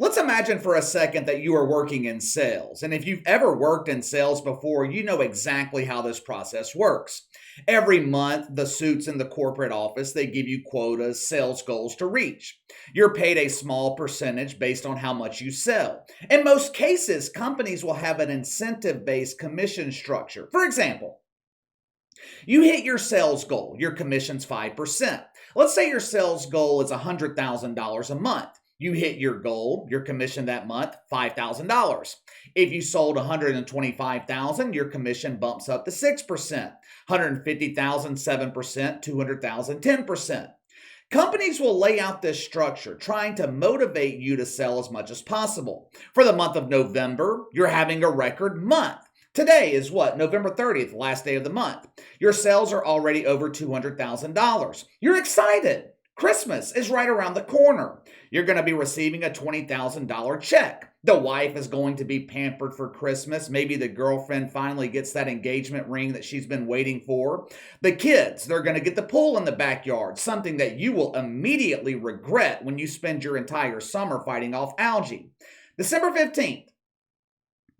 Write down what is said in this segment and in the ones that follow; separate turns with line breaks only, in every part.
Let's imagine for a second that you are working in sales. And if you've ever worked in sales before, you know exactly how this process works. Every month, the suits in the corporate office, they give you quotas, sales goals to reach. You're paid a small percentage based on how much you sell. In most cases, companies will have an incentive-based commission structure. For example, you hit your sales goal, your commission's 5%. Let's say your sales goal is $100,000 a month. You hit your goal, your commission that month, $5,000. If you sold 125,000, your commission bumps up to 6%. 150,000, 7%, 200,000, 10%. Companies will lay out this structure, trying to motivate you to sell as much as possible. For the month of November, you're having a record month. Today is what? November 30th, last day of the month. Your sales are already over $200,000. You're excited. Christmas is right around the corner. You're going to be receiving a $20,000 check. The wife is going to be pampered for Christmas. Maybe the girlfriend finally gets that engagement ring that she's been waiting for. The kids, they're going to get the pool in the backyard, something that you will immediately regret when you spend your entire summer fighting off algae. December 15th.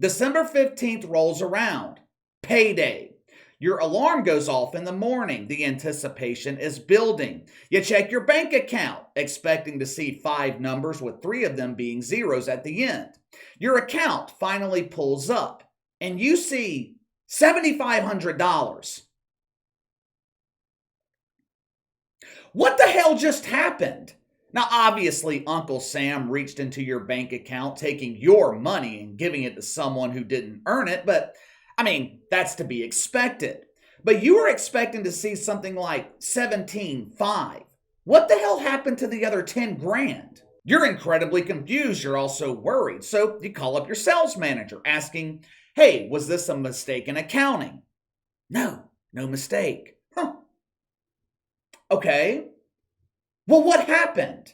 December 15th rolls around. Payday. Your alarm goes off in the morning. The anticipation is building. You check your bank account, expecting to see 5 numbers with 3 of them being zeros at the end. Your account finally pulls up, and you see $7,500. What the hell just happened? Now, obviously, Uncle Sam reached into your bank account, taking your money and giving it to someone who didn't earn it, but that's to be expected. But you were expecting to see something like 17.5. What the hell happened to the other 10 grand? You're incredibly confused. You're also worried. So you call up your sales manager asking, hey, was this a mistake in accounting? No mistake. Okay. Well, what happened?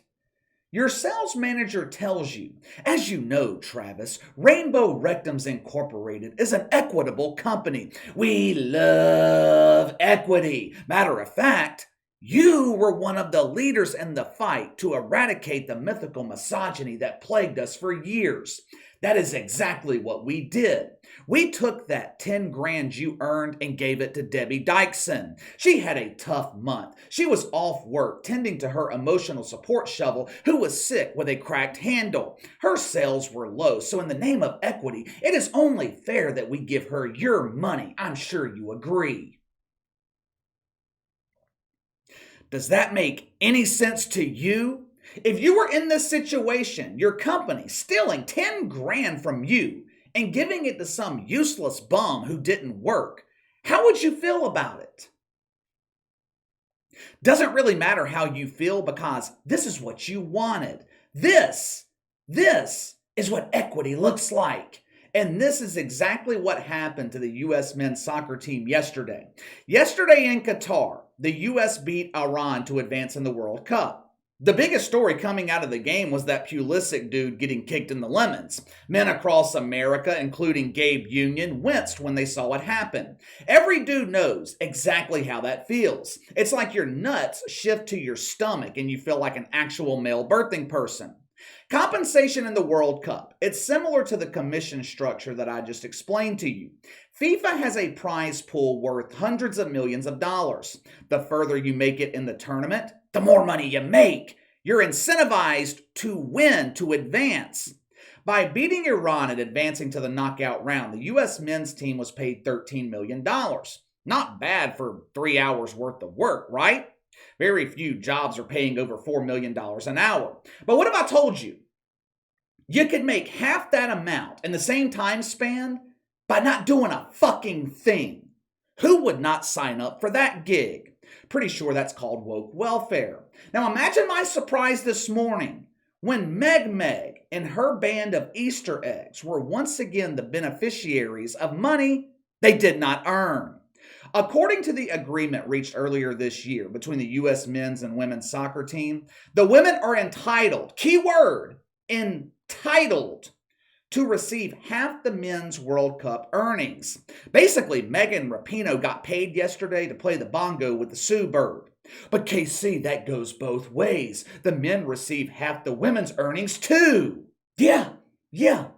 Your sales manager tells you, as you know, Travis, Rainbow Rectums Incorporated is an equitable company. We love equity. Matter of fact, you were one of the leaders in the fight to eradicate the mythical misogyny that plagued us for years. That is exactly what we did. We took that 10 grand you earned and gave it to Debbie Dykeson. She had a tough month. She was off work tending to her emotional support shovel who was sick with a cracked handle. Her sales were low, so in the name of equity, it is only fair that we give her your money. I'm sure you agree. Does that make any sense to you? If you were in this situation, your company stealing 10 grand from you and giving it to some useless bum who didn't work, how would you feel about it? Doesn't really matter how you feel because this is what you wanted. This is what equity looks like. And this is exactly what happened to the U.S. men's soccer team yesterday. Yesterday in Qatar, the U.S. beat Iran to advance in the World Cup. The biggest story coming out of the game was that Pulisic dude getting kicked in the lemons. Men across America, including Gabe Union, winced when they saw it happen. Every dude knows exactly how that feels. It's like your nuts shift to your stomach and you feel like an actual male birthing person. Compensation in the World Cup. It's similar to the commission structure that I just explained to you. FIFA has a prize pool worth hundreds of millions of dollars. The further you make it in the tournament, the more money you make. You're incentivized to win, to advance. By beating Iran and advancing to the knockout round, the U.S. men's team was paid $13 million. Not bad for 3 hours worth of work, right? Very few jobs are paying over $4 million an hour. But what if I told you you could make half that amount in the same time span by not doing a fucking thing? Who would not sign up for that gig? Pretty sure that's called woke welfare. Now imagine my surprise this morning when Meg and her band of Easter eggs were once again the beneficiaries of money they did not earn. According to the agreement reached earlier this year between the U.S. men's and women's soccer team, the women are entitled, keyword, entitled, to receive half the men's World Cup earnings. Basically, Megan Rapinoe got paid yesterday to play the bongo with the Sioux Bird. But KC, that goes both ways. The men receive half the women's earnings too. Yeah,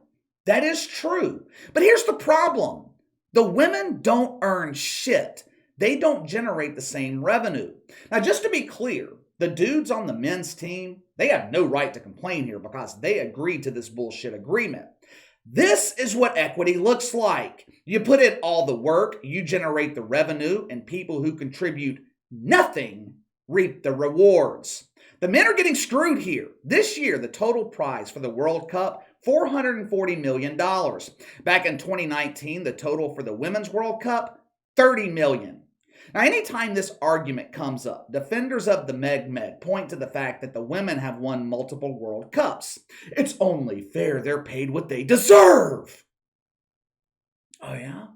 that is true. But here's the problem. The women don't earn shit. They don't generate the same revenue. Now, just to be clear, the dudes on the men's team, they have no right to complain here because they agreed to this bullshit agreement. This is what equity looks like. You put in all the work, you generate the revenue, and people who contribute nothing reap the rewards. The men are getting screwed here. This year, the total prize for the World Cup, $440 million. Back in 2019, the total for the Women's World Cup, $30 million. Now, anytime this argument comes up, defenders of the Meg point to the fact that the women have won multiple World Cups. It's only fair they're paid what they deserve. Oh, yeah?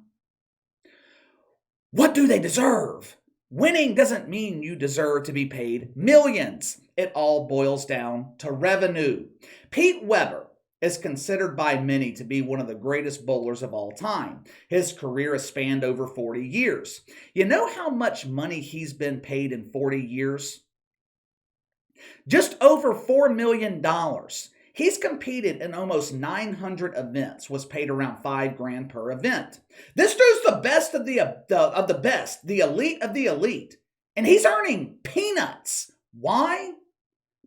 What do they deserve? Winning doesn't mean you deserve to be paid millions. It all boils down to revenue. Pete Weber is considered by many to be one of the greatest bowlers of all time. His career has spanned over 40 years. You know how much money he's been paid in 40 years? Just over $4 million. He's competed in almost 900 events, was paid around $5,000 per event. This dude's the best of the best, the elite of the elite. And he's earning peanuts. Why?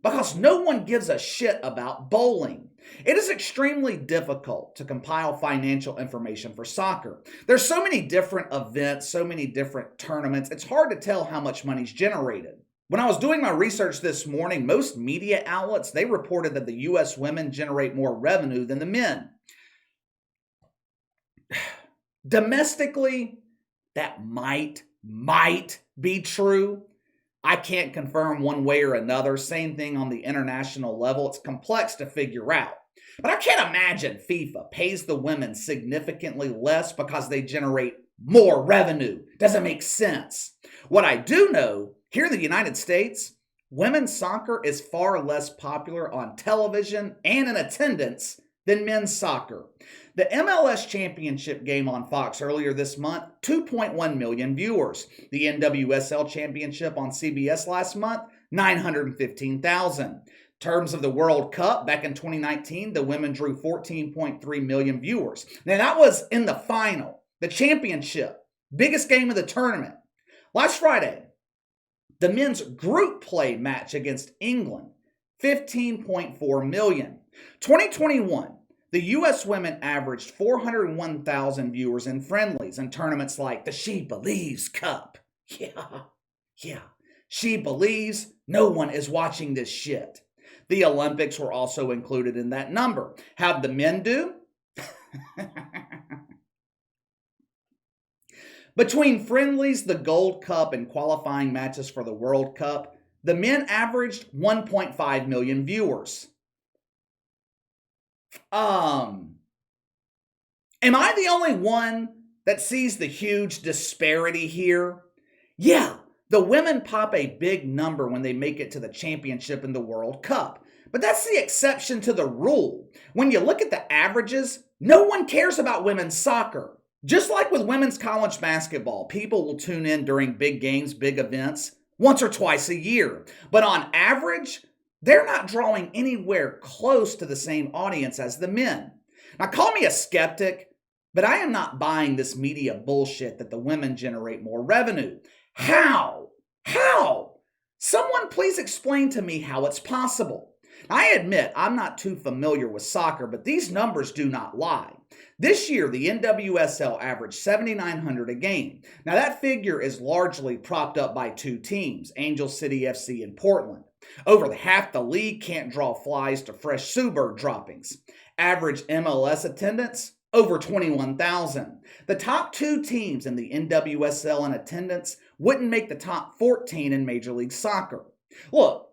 Because no one gives a shit about bowling. It is extremely difficult to compile financial information for soccer. There's so many different events, so many different tournaments, it's hard to tell how much money's generated. When I was doing my research this morning, most media outlets, they reported that the U.S. women generate more revenue than the men. Domestically, that might be true. I can't confirm one way or another. Same thing on the international level. It's complex to figure out. But I can't imagine FIFA pays the women significantly less because they generate more revenue. Doesn't make sense. What I do know, here in the United States, women's soccer is far less popular on television and in attendance than men's soccer. The MLS Championship game on Fox earlier this month, 2.1 million viewers. The NWSL Championship on CBS last month, 915,000. Terms of the World Cup, back in 2019, the women drew 14.3 million viewers. Now that was in the final, the championship, biggest game of the tournament. Last Friday, the men's group play match against England, 15.4 million. 2021, the U.S. women averaged 401,000 viewers in friendlies and tournaments like the She Believes Cup. Yeah. She believes no one is watching this shit. The Olympics were also included in that number. How'd the men do? Between friendlies, the Gold Cup, and qualifying matches for the World Cup, the men averaged 1.5 million viewers. Am I the only one that sees the huge disparity here? Yeah, the women pop a big number when they make it to the championship in the World Cup. But that's the exception to the rule. When you look at the averages, no one cares about women's soccer. Just like with women's college basketball, people will tune in during big games, big events, once or twice a year. But on average, they're not drawing anywhere close to the same audience as the men. Now, call me a skeptic, but I am not buying this media bullshit that the women generate more revenue. How? Someone please explain to me how it's possible. I admit I'm not too familiar with soccer, but these numbers do not lie. This year, the NWSL averaged 7,900 a game. Now, that figure is largely propped up by two teams, Angel City FC and Portland. Over half the league can't draw flies to fresh Suberg droppings. Average MLS attendance, over 21,000. The top two teams in the NWSL in attendance wouldn't make the top 14 in Major League Soccer. Look,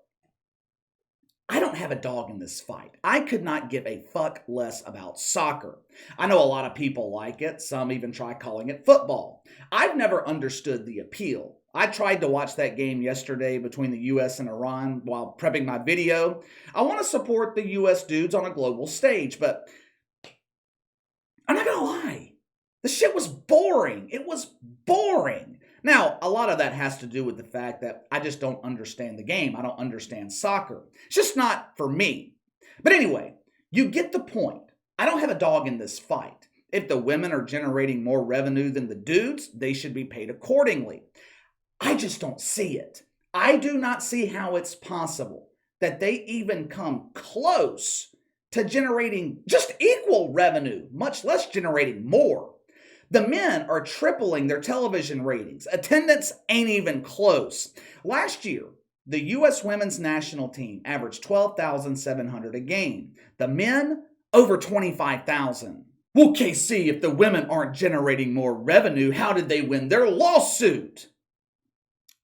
I don't have a dog in this fight. I could not give a fuck less about soccer. I know a lot of people like it. Some even try calling it football. I've never understood the appeal. I tried to watch that game yesterday between the U.S. and Iran while prepping my video. I want to support the U.S. dudes on a global stage, but I'm not going to lie. The shit was boring. It was boring. Now, a lot of that has to do with the fact that I just don't understand the game. I don't understand soccer. It's just not for me. But anyway, You get the point. I don't have a dog in this fight. If the women are generating more revenue than the dudes, they should be paid accordingly. I just don't see it. I do not see how it's possible that they even come close to generating just equal revenue, much less generating more. The men are tripling their television ratings. Attendance ain't even close. Last year, the U.S. women's national team averaged 12,700 a game. The men, over 25,000. Well, KC, if the women aren't generating more revenue, how did they win their lawsuit?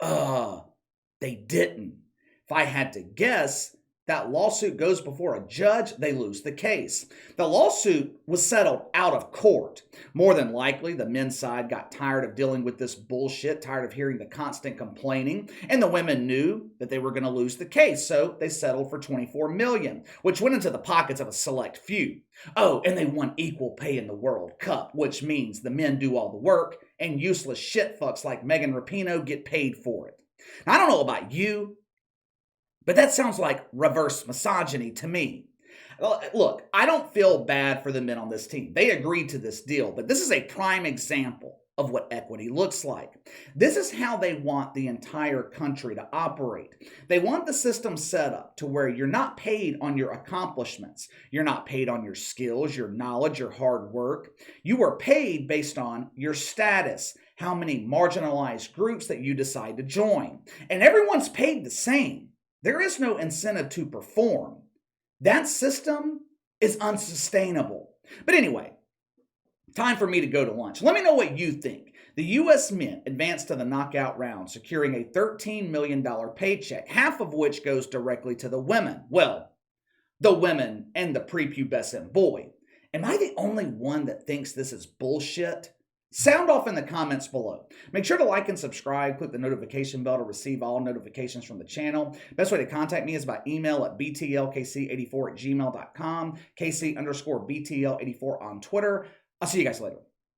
They didn't. If I had to guess, that lawsuit goes before a judge, they lose the case. The lawsuit was settled out of court. More than likely, the men's side got tired of dealing with this bullshit, tired of hearing the constant complaining, and the women knew that they were going to lose the case, so they settled for $24 million, which went into the pockets of a select few. Oh, and they won equal pay in the World Cup, which means the men do all the work, and useless shit fucks like Megan Rapinoe get paid for it. Now, I don't know about you, but that sounds like reverse misogyny to me. Look, I don't feel bad for the men on this team. They agreed to this deal, but this is a prime example of what equity looks like. This is how they want the entire country to operate. They want the system set up to where you're not paid on your accomplishments. You're not paid on your skills, your knowledge, your hard work. You are paid based on your status, how many marginalized groups that you decide to join. And everyone's paid the same. There is no incentive to perform. That system is unsustainable. But anyway, time for me to go to lunch. Let me know what you think. The U.S. men advanced to the knockout round, securing a $13 million paycheck, half of which goes directly to the women. Well, the women and the prepubescent boy. Am I the only one that thinks this is bullshit? Sound off in the comments below. Make sure to like and subscribe. Click the notification bell to receive all notifications from the channel. Best way to contact me is by email at btlkc84@gmail.com, KC_BTL84 on Twitter. I'll see you guys later.